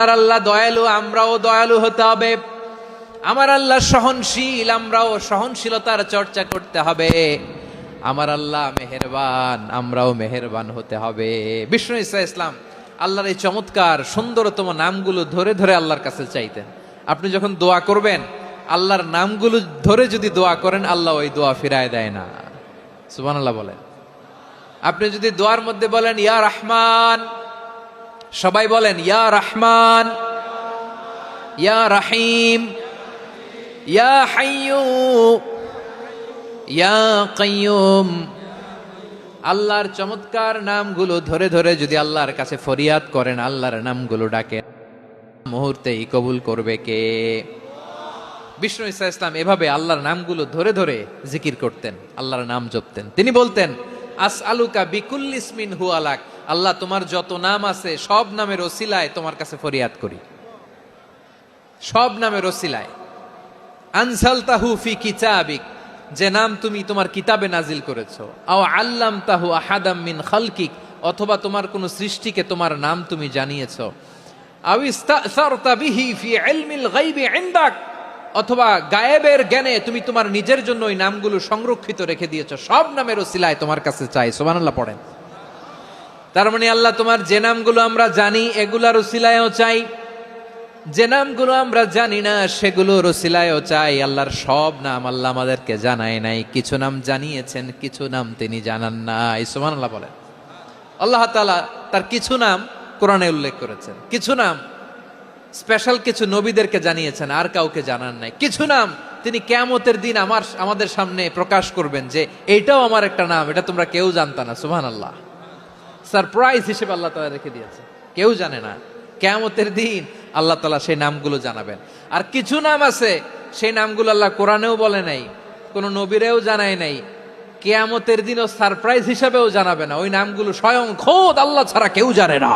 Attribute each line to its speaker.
Speaker 1: আমার আল্লাহ দয়ালু, আমরাও দয়ালু হতে হবে। আমার আল্লাহ সহনশীল, আমরাও সহনশীলতার চর্চা করতে হবে। আমার আল্লাহ মেহেরবান, আমরাও মেহেরবান হতে হবে। বিষ্ণু ঈসা ইসলাম আল্লাহর এই চমৎকার সুন্দরতম নামগুলো ধরে ধরে আল্লাহর কাছে চাইতেন। আপনি যখন দোয়া করবেন, আল্লাহর নামগুলো ধরে যদি দোয়া করেন, আল্লাহ ওই দোয়া ফিরায় দেয় না। সুবহানাল্লাহ বলেন। আপনি যদি দোয়ার মধ্যে বলেন ইয়া রহমান, সবাই বলেন ইয়া রহমান, ইয়া রহিম, ইয়া হাইয়্যু, ইয়া কাইয়্যুম। আল্লাহর চমৎকার নামগুলো ধরে ধরে যদি আল্লাহর কাছে ফরিয়াদ করেন, আল্লাহর নামগুলো ডাকেন, মুহূর্তেই কবুল করবে কে? বিষ্ণু ঈসা ইসলাম এভাবে আল্লাহর নামগুলো ধরে ধরে জিকির করতেন, আল্লাহর নাম জপতেন। তিনি বলতেন আসআলুকা বিকুল্লি ইসমিন হুয়া লাক, আল্লাহ তোমার যত নাম আছে সব নামের ওসিলায় তোমার কাছে ফরিয়াদ করি, সব নামের ওসিলায়। আনসালতাহু ফি কিতাবিক, যে নাম তুমি তোমার কিতাবে নাজিল করেছো। আও আল্লামতাহু আহাদাম মিন খালকিক, অথবা তোমার কোন সৃষ্টিকে তোমার নাম তুমি জানিয়েছো। আও ইস্তাসারতা বিহি ফি ইলমিল গায়বি ইনদাক, অথবা গায়েবের জ্ঞানে তুমি তোমার নিজের জন্য ওই নামগুলো সংরক্ষিত রেখে দিয়েছো। সব নামের ওসিলায় তোমার কাছে চাই। সুবহানাল্লাহ পড়েন। তার মানে আল্লাহ তোমার যে নামগুলো আমরা জানি এগুলার ওসিলায়ও চাই, যে নামগুলো আমরা জানি না সেগুলোর ওসিলায়ও চাই। আল্লাহর সব নাম আল্লাহ আমাদেরকে জানায় নাই, কিছু নাম জানিয়েছেন, কিছু নাম তিনি জানান নাই। সুবহানাল্লাহ বলেন। আল্লাহ তাআলা তার কিছু নাম কোরআনে উল্লেখ করেছেন, কিছু নাম স্পেশাল কিছু নবীদেরকে জানিয়েছেন, আর কাউকে জানান নাই। কিছু নাম তিনি কিয়ামতের দিন আমাদের সামনে প্রকাশ করবেন যে এইটাও আমার একটা নাম, এটা তোমরা কেউ জানতা না। সুবহানাল্লাহ। সারপ্রাইজ হিসেবে আল্লাহ তাআলা রেখে দিয়েছে, কেউ জানে না। কিয়ামতের দিন আল্লাহ তাআলা সেই নামগুলো জানাবেন। আর কিছু নাম আছে সেই নামগুলো আল্লাহ কোরআনেও বলে নাই, কোন নবীরেও জানায় নাই, কিয়ামতের দিনও সারপ্রাইজ হিসেবেও জানাবে না। ওই নামগুলো স্বয়ং খোদ আল্লাহ ছাড়া কেউ জানে না।